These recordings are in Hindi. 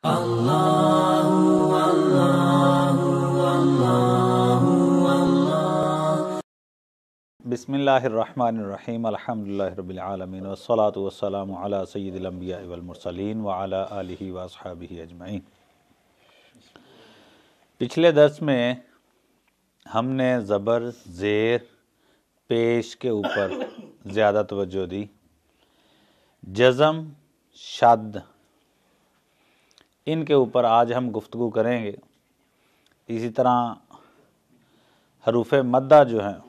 बिस्मिल्लाहिर्रहमानिर्रहीम अल्हम्दुलिल्लाहि रब्बिल आलमीन वस्सलातु वस्सलामु अला सय्यिदिल अंबिया वल मुरसलीन व अला आलिहि व अस्हाबिहि अजमईन। पिछले दर्स में हमने ज़बर, ज़ेर, पेश के ऊपर ज़्यादा तवज्जो दी। जज़म, शद, इनके ऊपर आज हम गुफ्तगू करेंगे। इसी तरह हरूफ़े मद्दा जो हैं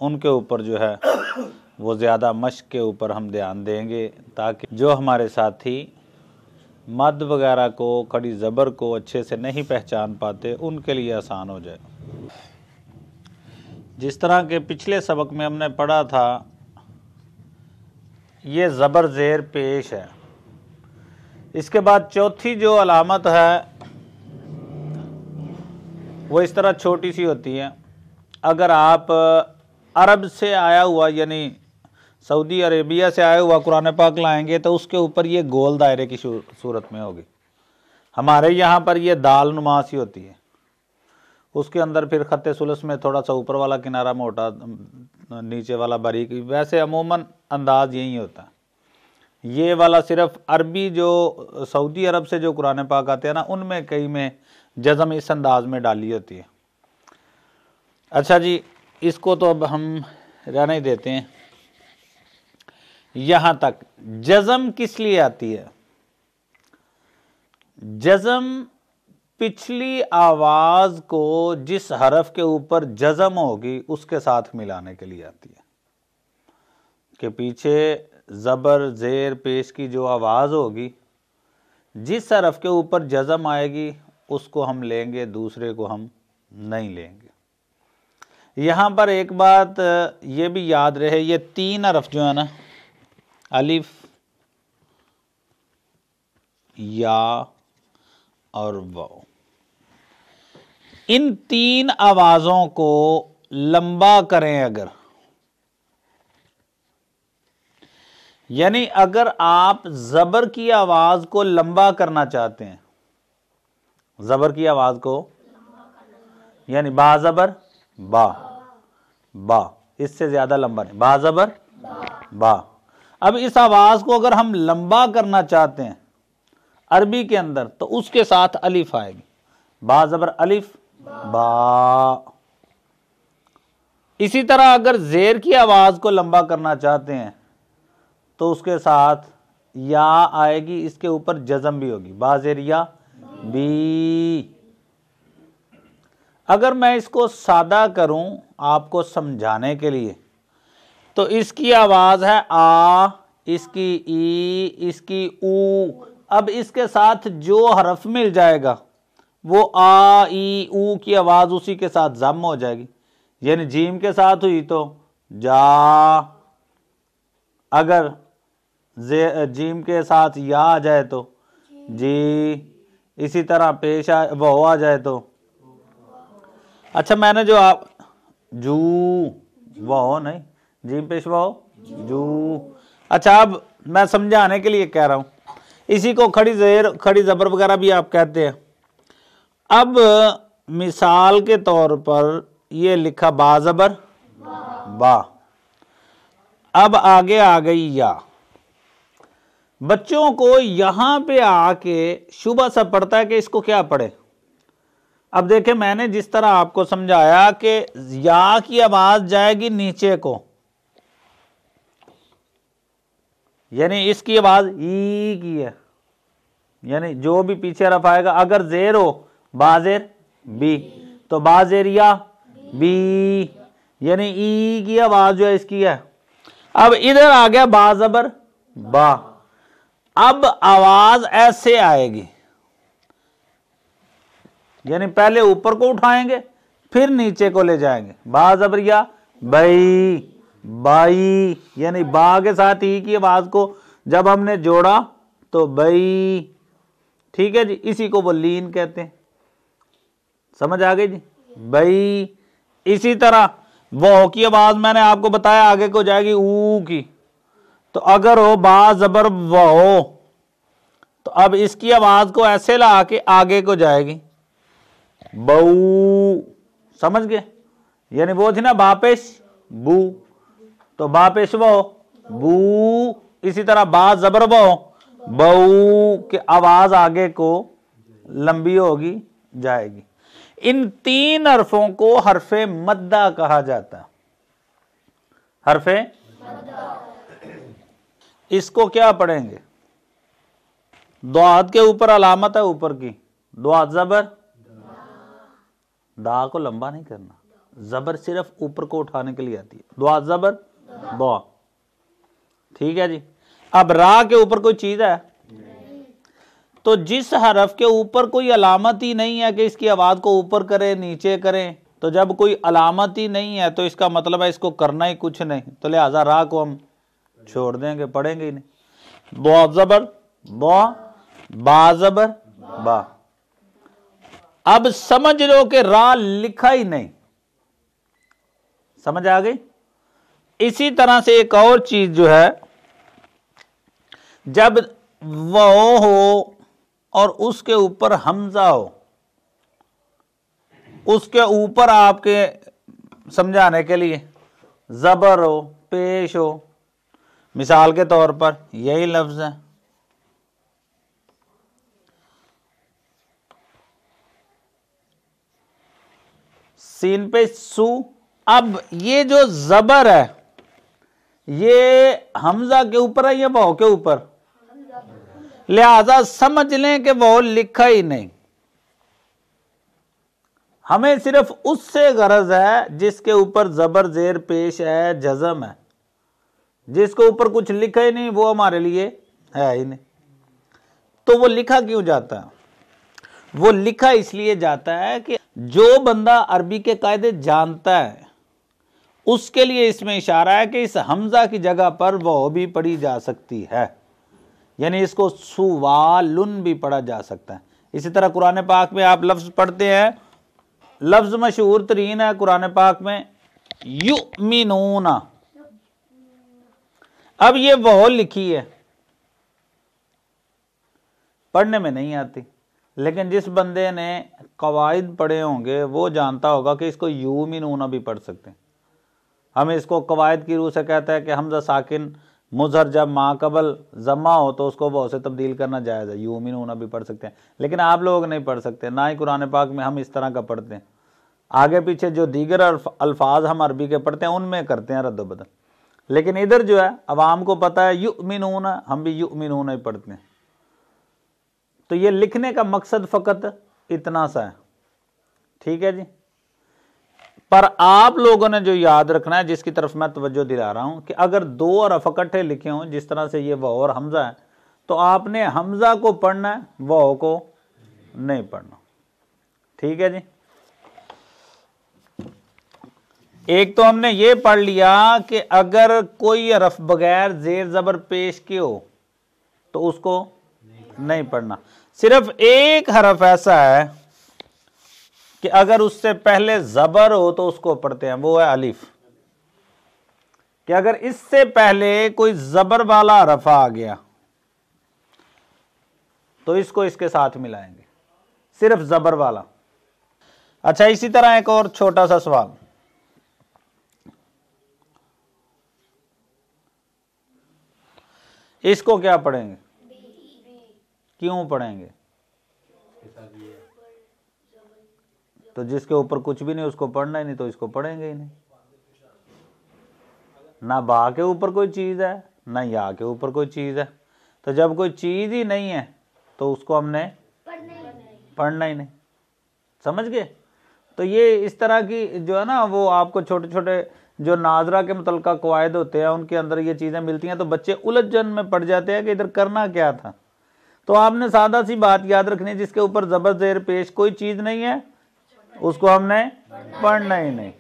उनके ऊपर जो है वो ज़्यादा मश्क के ऊपर हम ध्यान देंगे, ताकि जो हमारे साथी मद वगैरह को, खड़ी ज़बर को अच्छे से नहीं पहचान पाते, उनके लिए आसान हो जाए। जिस तरह के पिछले सबक में हमने पढ़ा था, ये ज़बर ज़ेर पेश है। इसके बाद चौथी जो अलामत है वो इस तरह छोटी सी होती है। अगर आप अरब से आया हुआ यानी सऊदी अरेबिया से आया हुआ कुरान पाक लाएंगे तो उसके ऊपर ये गोल दायरे की सूरत में होगी। हमारे यहाँ पर ये दाल नुमा सी होती है, उसके अंदर फिर खत्ते सुलस में थोड़ा सा ऊपर वाला किनारा मोटा, नीचे वाला बारीक। वैसे अमूमन अंदाज यही होता है। ये वाला सिर्फ अरबी जो सऊदी अरब से जो कुरान पाक आते हैं ना, उनमें कई में जज़म इस अंदाज में डाली होती है। अच्छा जी, इसको तो अब हम रहने ही देते हैं। यहाँ तक जज़म किस लिए आती है? जज़म पिछली आवाज़ को जिस हरफ के ऊपर जज़म होगी उसके साथ मिलाने के लिए आती है। कि पीछे ज़बर ज़ेर पेश की जो आवाज़ होगी, जिस हरफ के ऊपर जज़म आएगी उसको हम लेंगे, दूसरे को हम नहीं लेंगे। यहाँ पर एक बात ये भी याद रहे, ये तीन हरफ जो है ना, अलिफ, या और वाव, इन तीन आवाज़ों को लंबा करें अगर, यानी अगर आप ज़बर की आवाज़ को लंबा करना चाहते हैं, ज़बर की आवाज़ को, यानी बा ज़बर बा, बा, इससे ज़्यादा लंबा नहीं, बा ज़बर बा। अब इस आवाज़ को अगर हम लंबा करना चाहते हैं अरबी के अंदर, तो उसके साथ अलिफ आएगी। बा ज़बर अलिफ बा। इसी तरह अगर ज़ेर की आवाज़ को लंबा करना चाहते हैं तो उसके साथ या आएगी, इसके ऊपर जज़म भी होगी, बा ज़ेर या बी। अगर मैं इसको सादा करूं आपको समझाने के लिए, तो इसकी आवाज़ है आ, इसकी ई, इसकी ऊ। अब इसके साथ जो हरफ मिल जाएगा वो आ, ई, ऊ की आवाज़ उसी के साथ ज़म हो जाएगी। यानी जीम के साथ हुई तो जा, अगर जीम के साथ या आ जाए तो जी, इसी तरह पेश वो आ जाए तो। अच्छा, मैंने जो आप जू, वो नहीं, जीम पेश वो जू। अच्छा, अब मैं समझाने के लिए कह रहा हूं, इसी को खड़ी ज़ेर, खड़ी ज़बर वगैरह भी आप कहते हैं। अब मिसाल के तौर पर ये लिखा बा ज़बर बा, अब आगे आ गई या। बच्चों को यहां पे आके शुबह सा पड़ता है कि इसको क्या पढ़े। अब देखें, मैंने जिस तरह आपको समझाया कि या की आवाज जाएगी नीचे को, यानी इसकी आवाज ई की है, यानी जो भी पीछे हरफ आएगा, अगर ज़ेर हो बाज़ेर बी तो बाज़ेर या बी, यानी ई की आवाज जो है इसकी है। अब इधर आ गया बा ज़बर बा। अब आवाज ऐसे आएगी, यानी पहले ऊपर को उठाएंगे फिर नीचे को ले जाएंगे। बा ज़बर या बई, बाई, यानी बा के साथ ई की आवाज को जब हमने जोड़ा तो बई। ठीक है जी, इसी को वो लीन कहते हैं। समझ आ गई जी, बई। इसी तरह वो की आवाज मैंने आपको बताया आगे को जाएगी ऊ की, तो अगर हो बा ज़बर वो, तो अब इसकी आवाज को ऐसे ला के आगे को जाएगी, बऊ, समझ गए? यानी वो थी ना बापेश बू, तो बापेश वो बू, इसी तरह बा जबर वो बऊ के आवाज आगे को लंबी होगी जाएगी। इन 3 हरफों को हरफे मद्दा कहा जाता है। हरफे इसको क्या पढ़ेंगे? द्वाद के ऊपर अलामत है ऊपर की, द्वाद जबर, दा को लंबा नहीं करना, जबर सिर्फ ऊपर को उठाने के लिए आती है, द्वाद जबर दो, ठीक है जी। अब रा के ऊपर कोई चीज है, तो जिस हरफ के ऊपर कोई अलामत ही नहीं है कि इसकी आवाज को ऊपर करें नीचे करें, तो जब कोई अलामत ही नहीं है तो इसका मतलब है इसको करना ही कुछ नहीं, तो लिहाजा रा को हम छोड़ देंगे, पढ़ेंगे ही नहीं। बो जबर बो, बा जबर बा। अब समझ लो कि रा लिखा ही नहीं, समझ आ गई? इसी तरह से एक और चीज जो है, जब वो हो और उसके ऊपर हमजा हो, उसके ऊपर आपके समझाने के लिए जबर हो, पेश हो, मिसाल के तौर पर यही लफ्ज है, सीन पे सू। अब ये जो जबर है ये हमजा के ऊपर है या वाव के ऊपर? लिहाजा समझ लें कि वो लिखा ही नहीं, हमें सिर्फ उससे गरज है जिसके ऊपर जबर जेर पेश है, जज़म है। जिसके ऊपर कुछ लिखा ही नहीं वो हमारे लिए है ही नहीं। तो वो लिखा क्यों जाता है? वो लिखा इसलिए जाता है कि जो बंदा अरबी के कायदे जानता है उसके लिए इसमें इशारा है कि इस हमजा की जगह पर वो भी पढ़ी जा सकती है, यानी इसको सुवालुन भी पढ़ा जा सकता है। इसी तरह कुरान पाक में आप लफ्ज पढ़ते हैं, लफ्ज मशहूर तरीन है कुरान पाक में युमिनूना। अब ये वो लिखी है, पढ़ने में नहीं आती, लेकिन जिस बंदे ने कवायद पढ़े होंगे वो जानता होगा कि इसको युमिनूना भी पढ़ सकते हैं। हम इसको कवायद की रूह से कहता है कि हमजा साकिन मुजहर जब माकबल जमा हो तो उसको वो से तब्दील करना जायज़ है, युमिनूना भी पढ़ सकते हैं, लेकिन आप लोग नहीं पढ़ सकते, ना ही कुरान पाक में हम इस तरह का पढ़ते हैं। आगे पीछे जो दीगर अल्फाज हम अरबी के पढ़ते हैं उनमें करते हैं रद्द बदल, लेकिन इधर जो है अवाम को पता है युमिनूना, हम भी युमिनूना ही पढ़ते हैं। तो ये लिखने का मकसद फ़कत इतना सा है, ठीक है जी। पर आप लोगों ने जो याद रखना है, जिसकी तरफ मैं तवज्जो दिला रहा हूं, कि अगर 2 हरफ इकट्ठे लिखे हों जिस तरह से ये वाव और हमजा है, तो आपने हमजा को पढ़ना है, वाव को नहीं पढ़ना, ठीक है जी। एक तो हमने ये पढ़ लिया कि अगर कोई हरफ बगैर जेर जबर पेश के हो तो उसको नहीं पढ़ना। सिर्फ एक हरफ ऐसा है कि अगर उससे पहले जबर हो तो उसको पढ़ते हैं, वो है अलिफ। कि अगर इससे पहले कोई जबर वाला हरफ आ गया तो इसको इसके साथ मिलाएंगे, सिर्फ जबर वाला। अच्छा, इसी तरह एक और छोटा सा सवाल, इसको क्या पढ़ेंगे? क्यों पढ़ेंगे? तो जिसके ऊपर कुछ भी नहीं उसको पढ़ना ही नहीं, तो इसको पढ़ेंगे ही नहीं। ना बा के ऊपर कोई चीज है ना या के ऊपर कोई चीज है, तो जब कोई चीज ही नहीं है तो उसको हमने पढ़ना ही नहीं, समझ गए? तो ये इस तरह की जो है ना, वो आपको छोटे छोटे जो नाजरा के मुतल्लिक़ कवायद होते हैं उनके अंदर ये चीज़ें मिलती हैं, तो बच्चे उलझन में पड़ जाते हैं कि इधर करना क्या था। तो आपने सादा सी बात याद रखनी है, जिसके ऊपर ज़बर ज़ेर पेश कोई चीज़ नहीं है उसको हमने पढ़ना ही नहीं,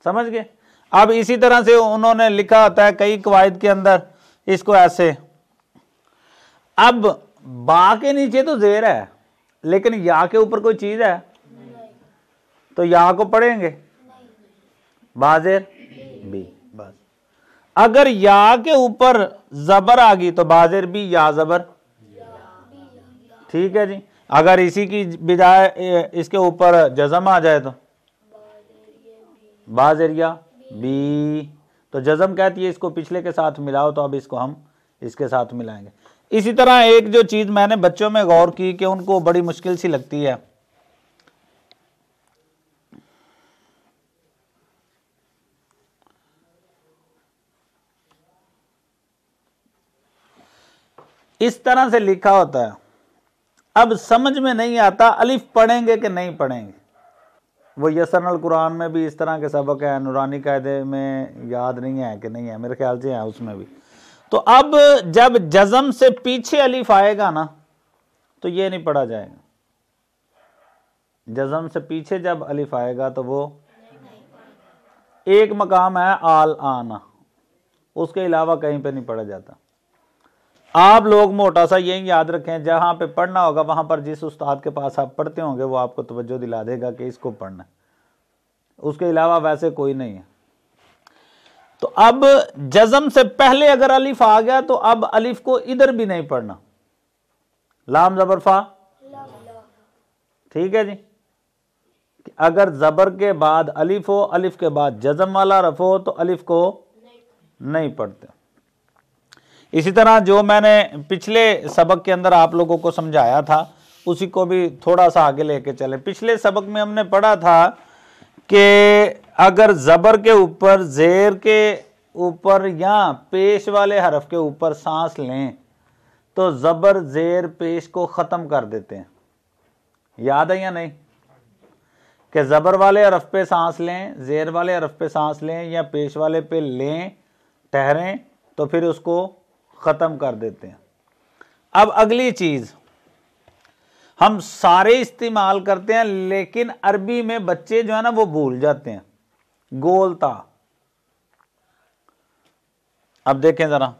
समझ गए? अब इसी तरह से उन्होंने लिखा होता है कई कवायद के अंदर इसको ऐसे, अब बा के नीचे तो ज़ेर है लेकिन या के ऊपर कोई चीज़ है तो या को पढ़ेंगे बाजेर बी, बस। अगर या के ऊपर जबर आ गई तो बाजेर बी या जबर, ठीक है जी। अगर इसी की बजाय इसके ऊपर जज़म आ जाए तो बाज एरिया बी, तो जज़म कहती है इसको पिछले के साथ मिलाओ, तो अब इसको हम इसके साथ मिलाएंगे। इसी तरह एक जो चीज मैंने बच्चों में गौर की कि उनको बड़ी मुश्किल सी लगती है, इस तरह से लिखा होता है, अब समझ में नहीं आता अलिफ पढ़ेंगे कि नहीं पढ़ेंगे। वो यसर अल कुरान में भी इस तरह के सबक है, नूरानी कायदे में याद नहीं है कि नहीं है, मेरे ख्याल से है उसमें भी। तो अब जब जज़म से पीछे अलिफ आएगा ना तो ये नहीं पढ़ा जाएगा। जज़म से पीछे जब अलिफ आएगा तो वो एक मकाम है आल आना, उसके अलावा कहीं पे नहीं पढ़ा जाता। आप लोग मोटा सा यही याद रखें, जहां पे पढ़ना होगा वहां पर जिस उस्ताद के पास आप पढ़ते होंगे वो आपको तवज्जो दिला देगा कि इसको पढ़ना, उसके अलावा वैसे कोई नहीं है। तो अब जज़म से पहले अगर अलिफ आ गया तो अब अलिफ को इधर भी नहीं पढ़ना, लाम जबर फा, ठीक है जी। अगर जबर के बाद अलिफ हो, अलिफ के बाद जज़म वाला रफ हो तो अलिफ को नहीं पढ़ते। इसी तरह जो मैंने पिछले सबक के अंदर आप लोगों को समझाया था उसी को भी थोड़ा सा आगे लेके चले। पिछले सबक में हमने पढ़ा था कि अगर जबर के ऊपर, जेर के ऊपर या पेश वाले हरफ के ऊपर सांस लें तो जबर जेर पेश को खत्म कर देते हैं। याद है या नहीं कि जबर वाले हरफ पे सांस लें, जेर वाले हरफ पे सांस लें या पेश वाले पे लें, ठहरें तो फिर उसको खत्म कर देते हैं। अब अगली चीज हम सारे इस्तेमाल करते हैं लेकिन अरबी में बच्चे जो है ना वो भूल जाते हैं, गोलता। अब देखें जरा,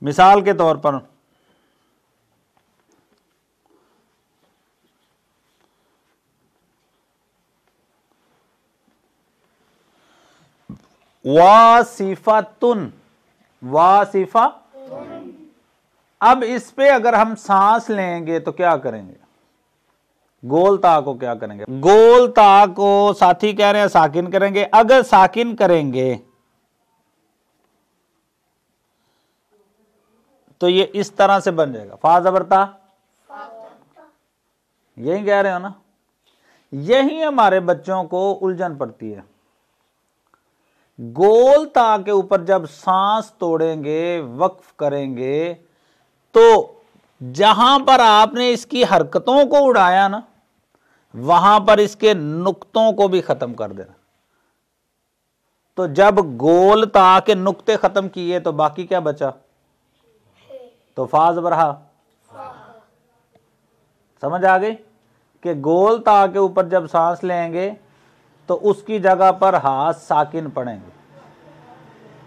मिसाल के तौर पर वासिफातुन, वासिफा, अब इस पे अगर हम सांस लेंगे तो क्या करेंगे, गोल ता को क्या करेंगे, गोल ता को साथी कह रहे हैं साकिन करेंगे। अगर साकिन करेंगे तो ये इस तरह से बन जाएगा, फा जबरता, यही कह रहे हो ना। यही हमारे बच्चों को उलझन पड़ती है। गोल ता के ऊपर जब सांस तोड़ेंगे, वक्फ करेंगे, तो जहां पर आपने इसकी हरकतों को उड़ाया ना वहां पर इसके नुक्तों को भी खत्म कर देना। तो जब गोल ता के नुक्ते खत्म किए तो बाकी क्या बचा, तो फा ज़बर, समझ आ गई कि गोल ता के ऊपर जब सांस लेंगे तो उसकी जगह पर हाथ साकिन पड़ेंगे।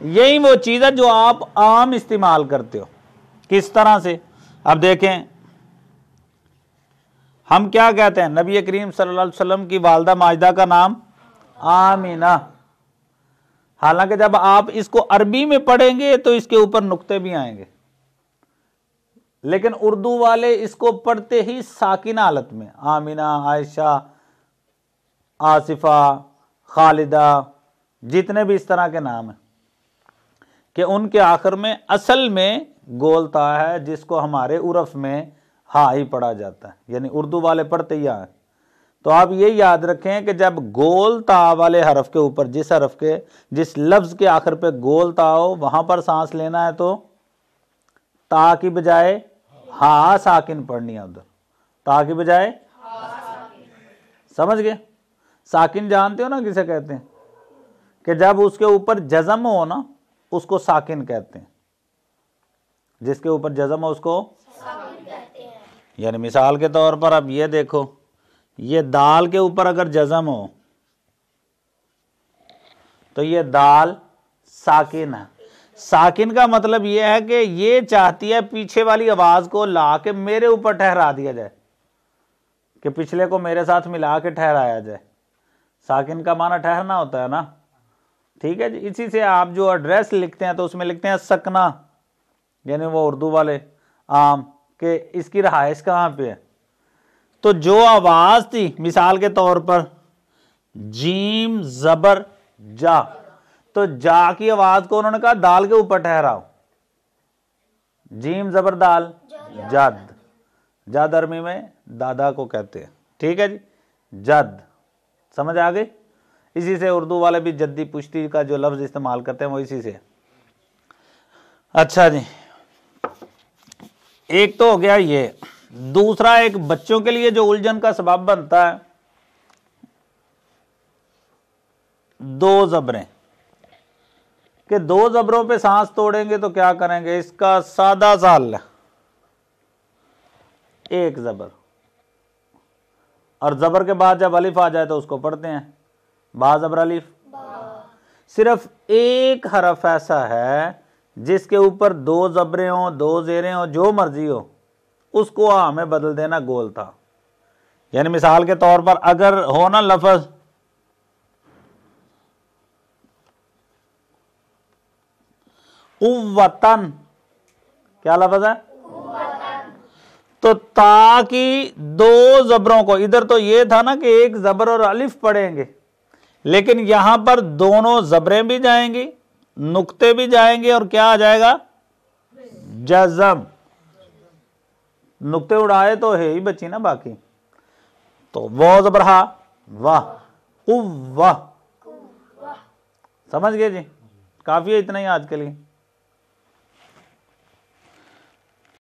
यही वो चीज है जो आप आम इस्तेमाल करते हो। किस तरह से, अब देखें हम क्या कहते हैं, नबी करीम सल्लल्लाहु अलैहि वसल्लम की वालदा माजिदा का नाम आमीना। हालांकि जब आप इसको अरबी में पढ़ेंगे तो इसके ऊपर नुक्ते भी आएंगे, लेकिन उर्दू वाले इसको पढ़ते ही साकिन हालत में, आमीना, आयशा, आसिफा, खालिदा, जितने भी इस तरह के नाम हैं कि उनके आखिर में असल में गोलता है जिसको हमारे उर्फ में हा ही पढ़ा जाता है, यानी उर्दू वाले पढ़ते ही है। तो आप ये याद रखें कि जब गोलता वाले हरफ के ऊपर जिस हरफ के, जिस लफ्ज के आखिर पे गोलता हो वहां पर सांस लेना है तो ता की बजाय हा साकिन पढ़नी है, उधर ता की बजाय, समझ गए। साकिन जानते हो ना किसे कहते हैं, कि जब उसके ऊपर जज़म हो ना उसको साकिन कहते हैं, जिसके ऊपर जज़म हो उसको साकिन कहते हैं। यानी मिसाल के तौर पर अब ये देखो, ये दाल के ऊपर अगर जज़म हो तो ये दाल साकिन है। साकिन का मतलब ये है कि ये चाहती है पीछे वाली आवाज को ला के मेरे ऊपर ठहरा दिया जाए, कि पिछले को मेरे साथ मिला के ठहराया जाए। साकिन का माना ठहरना होता है ना, ठीक है जी। इसी से आप जो एड्रेस लिखते हैं तो उसमें लिखते हैं सकना, यानी वो उर्दू वाले आम कि इसकी रहाइश कहाँ पे है। तो जो आवाज थी मिसाल के तौर पर जीम जबर जा, तो जा की आवाज को उन्होंने कहा दाल के ऊपर ठहराओ, जीम जबर दाल जद, जद अरबी में दादा को कहते हैं, ठीक है जी, जद, समझ आ गई। इसी से उर्दू वाले भी जद्दी पुश्ती का जो लफ्ज इस्तेमाल करते हैं वो इसी से। अच्छा जी, एक तो हो गया ये। दूसरा, एक बच्चों के लिए जो उलझन का सबब बनता है, दो जबरें, कि दो जबरों पे सांस तोड़ेंगे तो क्या करेंगे। इसका सादा सा हल है, एक जबर, और जबर के बाद जब अलिफ आ जाए तो उसको पढ़ते हैं बा जबर अलिफ। सिर्फ एक हरफ ऐसा है जिसके ऊपर दो जबरें हो, दो जेरें हो, जो मर्जी हो, उसको आ में बदल देना गोल था। यानी मिसाल के तौर पर अगर हो ना लफ्ज उव्वतन, क्या लफ्ज है, तो ता की दो जबरों को, इधर तो ये था ना कि एक जबर और अलिफ पढ़ेंगे, लेकिन यहां पर दोनों जबरें भी जाएंगी, नुक्ते भी जाएंगे, और क्या आ जाएगा, जज़म। नुक्ते उड़ाए तो है ही बची ना बाकी, तो वो जबर हा, वाह, उव्वाह। समझ गए जी, काफी है इतना ही आज के लिए।